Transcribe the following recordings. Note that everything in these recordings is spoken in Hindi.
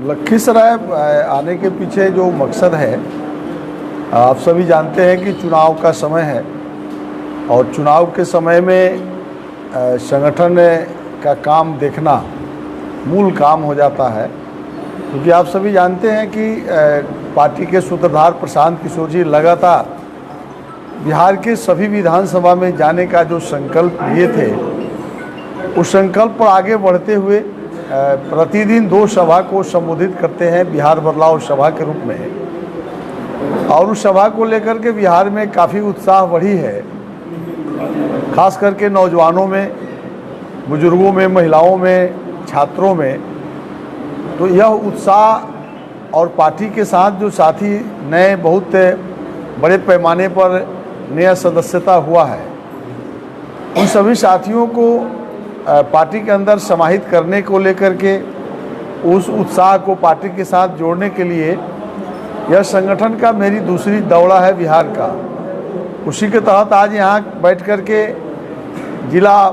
लखीसराय आने के पीछे जो मकसद है, आप सभी जानते हैं कि चुनाव का समय है और चुनाव के समय में संगठन का काम देखना मूल काम हो जाता है। क्योंकि आप सभी जानते हैं कि पार्टी के सूत्रधार प्रशांत किशोर जी लगातार बिहार के सभी विधानसभा में जाने का जो संकल्प लिए थे, उस संकल्प पर आगे बढ़ते हुए प्रतिदिन 2 सभा को संबोधित करते हैं बिहार बदलाव सभा के रूप में। और उस सभा को लेकर के बिहार में काफ़ी उत्साह बढ़ी है, खास करके नौजवानों में, बुजुर्गों में, महिलाओं में, छात्रों में। तो यह उत्साह और पार्टी के साथ जो साथी नए बहुत बड़े पैमाने पर नया सदस्यता हुआ है, उन सभी साथियों को पार्टी के अंदर समाहित करने को लेकर के, उस उत्साह को पार्टी के साथ जोड़ने के लिए यह संगठन का मेरी दूसरी दौड़ा है बिहार का। उसी के तहत आज यहाँ बैठ कर के जिला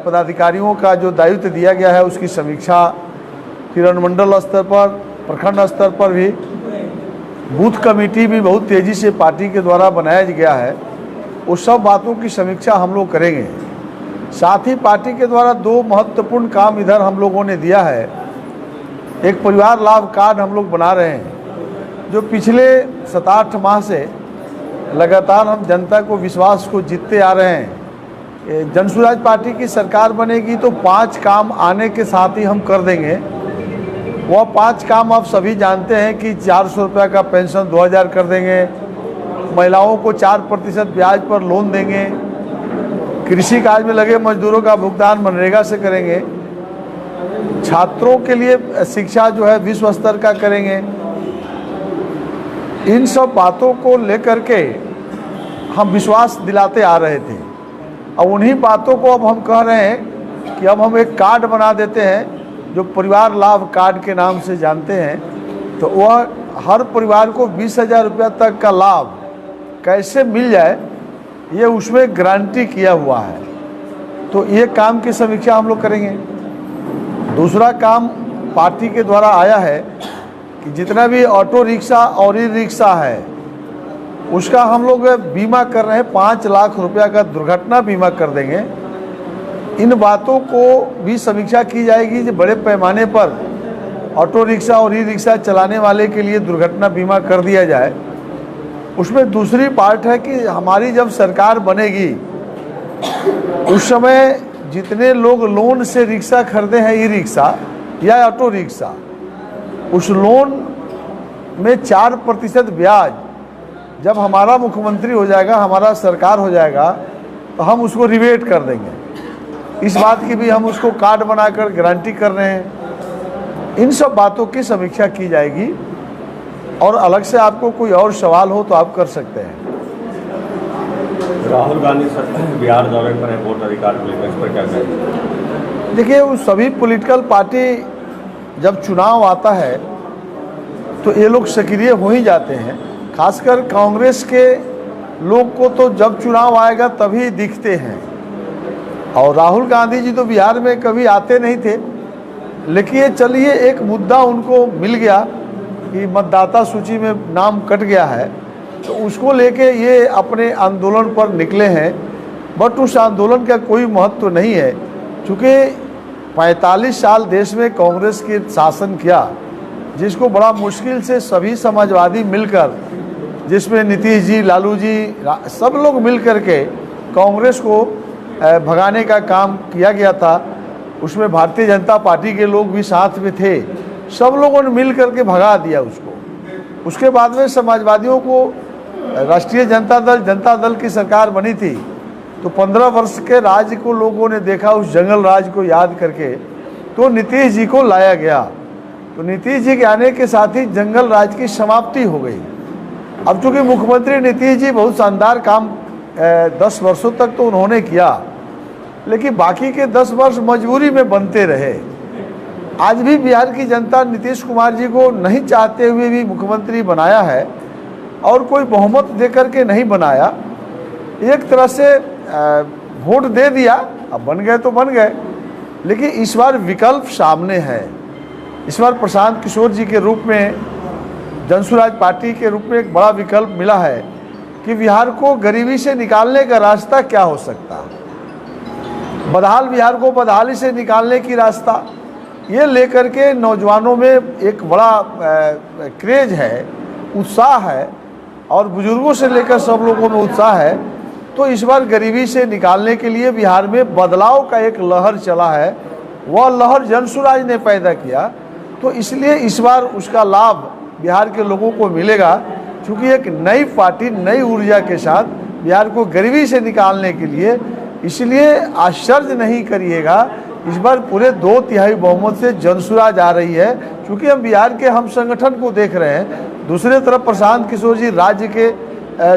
पदाधिकारियों का जो दायित्व दिया गया है उसकी समीक्षा फिर अनुमंडल स्तर पर, प्रखंड स्तर पर भी बूथ कमेटी भी बहुत तेज़ी से पार्टी के द्वारा बनाया गया है। उस सब बातों की समीक्षा हम लोग करेंगे। साथ ही पार्टी के द्वारा 2 महत्वपूर्ण काम इधर हम लोगों ने दिया है। एक परिवार लाभ कार्ड हम लोग बना रहे हैं, जो पिछले 7-8 माह से लगातार हम जनता को विश्वास को जीतते आ रहे हैं। जन सुराज पार्टी की सरकार बनेगी तो 5 काम आने के साथ ही हम कर देंगे। वह 5 काम आप सभी जानते हैं कि 400 रुपये का पेंशन 2000 कर देंगे, महिलाओं को 4% ब्याज पर लोन देंगे, कृषि कार्य में लगे मजदूरों का भुगतान मनरेगा से करेंगे, छात्रों के लिए शिक्षा जो है विश्व स्तर का करेंगे। इन सब बातों को लेकर के हम विश्वास दिलाते आ रहे थे। अब उन्हीं बातों को अब हम कह रहे हैं कि अब हम एक कार्ड बना देते हैं जो परिवार लाभ कार्ड के नाम से जानते हैं। तो वह हर परिवार को 20,000 रुपया तक का लाभ कैसे मिल जाए, ये उसमें गारंटी किया हुआ है। तो ये काम की समीक्षा हम लोग करेंगे। दूसरा काम पार्टी के द्वारा आया है कि जितना भी ऑटो रिक्शा और ई रिक्शा है उसका हम लोग बीमा कर रहे हैं। 5 लाख रुपया का दुर्घटना बीमा कर देंगे। इन बातों को भी समीक्षा की जाएगी कि बड़े पैमाने पर ऑटो रिक्शा और ई रिक्शा चलाने वाले के लिए दुर्घटना बीमा कर दिया जाए। उसमें दूसरी पार्ट है कि हमारी जब सरकार बनेगी उस समय जितने लोग लोन से रिक्शा खरीदे हैं, ई रिक्शा या ऑटो रिक्शा, उस लोन में 4% ब्याज जब हमारा मुख्यमंत्री हो जाएगा, हमारा सरकार हो जाएगा, तो हम उसको रिबेट कर देंगे। इस बात की भी हम उसको कार्ड बनाकर गारंटी कर रहे हैं। इन सब बातों की समीक्षा की जाएगी। और अलग से आपको कोई और सवाल हो तो आप कर सकते हैं। राहुल गांधी बिहार दौरे पर है, वोट अधिकार को लेकर, इस पर क्या कहें? देखिए, वो सभी पॉलिटिकल पार्टी जब चुनाव आता है तो ये लोग सक्रिय हो ही जाते हैं। खासकर कांग्रेस के लोग को तो जब चुनाव आएगा तभी दिखते हैं। और राहुल गांधी जी तो बिहार में कभी आते नहीं थे, लेकिन चलिए एक मुद्दा उनको मिल गया कि मतदाता सूची में नाम कट गया है, तो उसको लेके ये अपने आंदोलन पर निकले हैं। बट उस आंदोलन का कोई महत्व नहीं है, क्योंकि 45 साल देश में कांग्रेस के शासन किया, जिसको बड़ा मुश्किल से सभी समाजवादी मिलकर, जिसमें नीतीश जी, लालू जी, सब लोग मिल कर के कांग्रेस को भगाने का काम किया गया था। उसमें भारतीय जनता पार्टी के लोग भी साथ में थे। सब लोगों ने मिल करके भगा दिया उसको। उसके बाद में समाजवादियों को राष्ट्रीय जनता दल की सरकार बनी थी, तो 15 वर्ष के राज को लोगों ने देखा, उस जंगल राज को याद करके तो नीतीश जी को लाया गया। तो नीतीश जी के आने के साथ ही जंगल राज की समाप्ति हो गई। अब चूँकि मुख्यमंत्री नीतीश जी बहुत शानदार काम 10 वर्षों तक तो उन्होंने किया, लेकिन बाकी के 10 वर्ष मजबूरी में बनते रहे। आज भी बिहार की जनता नीतीश कुमार जी को नहीं चाहते हुए भी मुख्यमंत्री बनाया है, और कोई बहुमत देकर के नहीं बनाया। एक तरह से वोट दे दिया, अब बन गए तो बन गए, लेकिन इस बार विकल्प सामने है। इस बार प्रशांत किशोर जी के रूप में, जनसुराज पार्टी के रूप में एक बड़ा विकल्प मिला है कि बिहार को गरीबी से निकालने का रास्ता क्या हो सकता है। बदहाल बिहार को बदहाली से निकालने की रास्ता, ये लेकर के नौजवानों में एक बड़ा क्रेज है, उत्साह है, और बुजुर्गों से लेकर सब लोगों में उत्साह है। तो इस बार गरीबी से निकालने के लिए बिहार में बदलाव का एक लहर चला है, वह लहर जनसुराज ने पैदा किया। तो इसलिए इस बार उसका लाभ बिहार के लोगों को मिलेगा, क्योंकि एक नई पार्टी नई ऊर्जा के साथ बिहार को गरीबी से निकालने के लिए, इसलिए आश्चर्य नहीं करिएगा, इस बार पूरे 2/3 बहुमत से जनसुराज आ रही है। क्योंकि हम बिहार के हम संगठन को देख रहे हैं, दूसरे तरफ प्रशांत किशोर जी राज्य के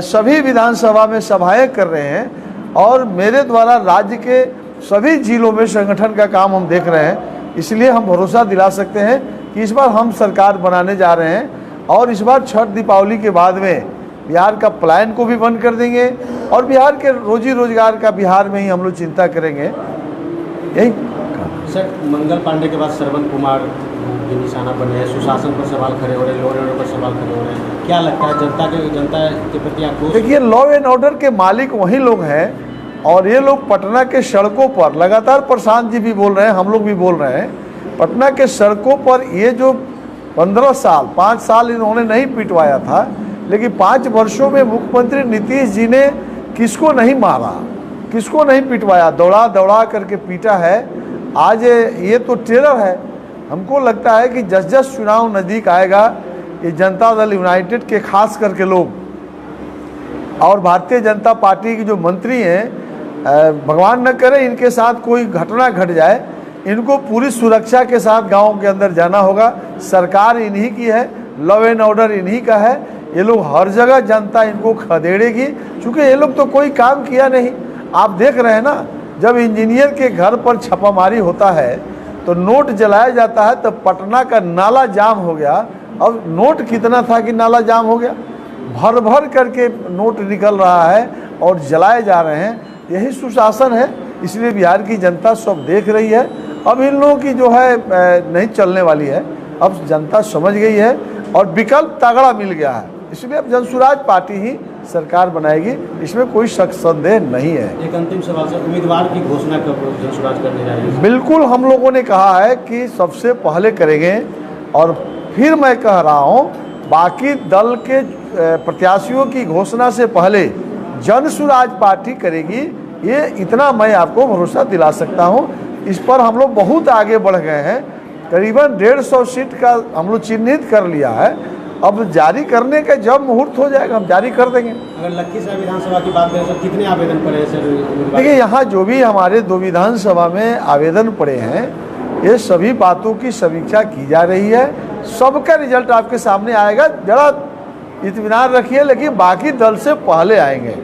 सभी विधानसभा में सभाएं कर रहे हैं, और मेरे द्वारा राज्य के सभी जिलों में संगठन का काम हम देख रहे हैं। इसलिए हम भरोसा दिला सकते हैं कि इस बार हम सरकार बनाने जा रहे हैं, और इस बार छठ दीपावली के बाद में बिहार का पलायन को भी बंद कर देंगे, और बिहार के रोजी रोजगार का बिहार में ही हम लोग चिंता करेंगे। यही सर, मंगल पांडे के बाद श्रवण कुमार भी निशाना बने हैं, सुशासन पर सवाल खड़े हो रहे हैं, लॉ एंड ऑर्डर पर सवाल खड़े हो रहे हैं। क्या लगता है जनता के प्रति आक्रोश? देखिए, लॉ एंड ऑर्डर के मालिक वही लोग हैं, और ये लोग पटना के सड़कों पर लगातार, प्रशांत जी भी बोल रहे हैं, हम लोग भी बोल रहे हैं, पटना के सड़कों पर ये जो 15 साल 5 साल इन्होंने नहीं पिटवाया था, लेकिन 5 वर्षों में मुख्यमंत्री नीतीश जी ने किसको नहीं मारा, किसको नहीं पिटवाया, दौड़ा दौड़ा करके पीटा है। आज ये तो टेरर है। हमको लगता है कि जस जस चुनाव नज़दीक आएगा, ये जनता दल यूनाइटेड के खास करके लोग और भारतीय जनता पार्टी के जो मंत्री हैं, भगवान न करे इनके साथ कोई घटना घट जाए, इनको पूरी सुरक्षा के साथ गांव के अंदर जाना होगा। सरकार इन्हीं की है, लॉ एंड ऑर्डर इन्हीं का है। ये लोग हर जगह जनता इनको खदेड़ेगी, क्योंकि ये लोग तो कोई काम किया नहीं। आप देख रहे हैं ना, जब इंजीनियर के घर पर छापामारी होता है तो नोट जलाया जाता है, तो पटना का नाला जाम हो गया। अब नोट कितना था कि नाला जाम हो गया? भर भर करके नोट निकल रहा है और जलाए जा रहे हैं। यही सुशासन है। इसलिए बिहार की जनता सब देख रही है। अब इन लोगों की जो है नहीं चलने वाली है। अब जनता समझ गई है और विकल्प तगड़ा मिल गया है। इसलिए अब जनसुराज पार्टी ही सरकार बनाएगी, इसमें कोई शक संदेह नहीं है। एक अंतिम सवाल से, उम्मीदवार की घोषणा कब जनसुराज करने जा रही है? बिल्कुल, हम लोगों ने कहा है कि सबसे पहले करेंगे, और फिर मैं कह रहा हूँ बाकी दल के प्रत्याशियों की घोषणा से पहले जनसुराज पार्टी करेगी। ये इतना मैं आपको भरोसा दिला सकता हूँ। इस पर हम लोग बहुत आगे बढ़ गए हैं। करीबन 150 सीट का हम लोग चिन्हित कर लिया है। अब जारी करने का जब मुहूर्त हो जाएगा हम जारी कर देंगे। अगर लखीसराय विधानसभा की बात करें तो कितने आवेदन पड़े हैं सर? देखिए, यहाँ जो भी हमारे 2 विधानसभा में आवेदन पड़े हैं, ये सभी बातों की समीक्षा की जा रही है। सबका रिजल्ट आपके सामने आएगा। जरा इत्मीनान रखिए, लेकिन बाकी दल से पहले आएंगे।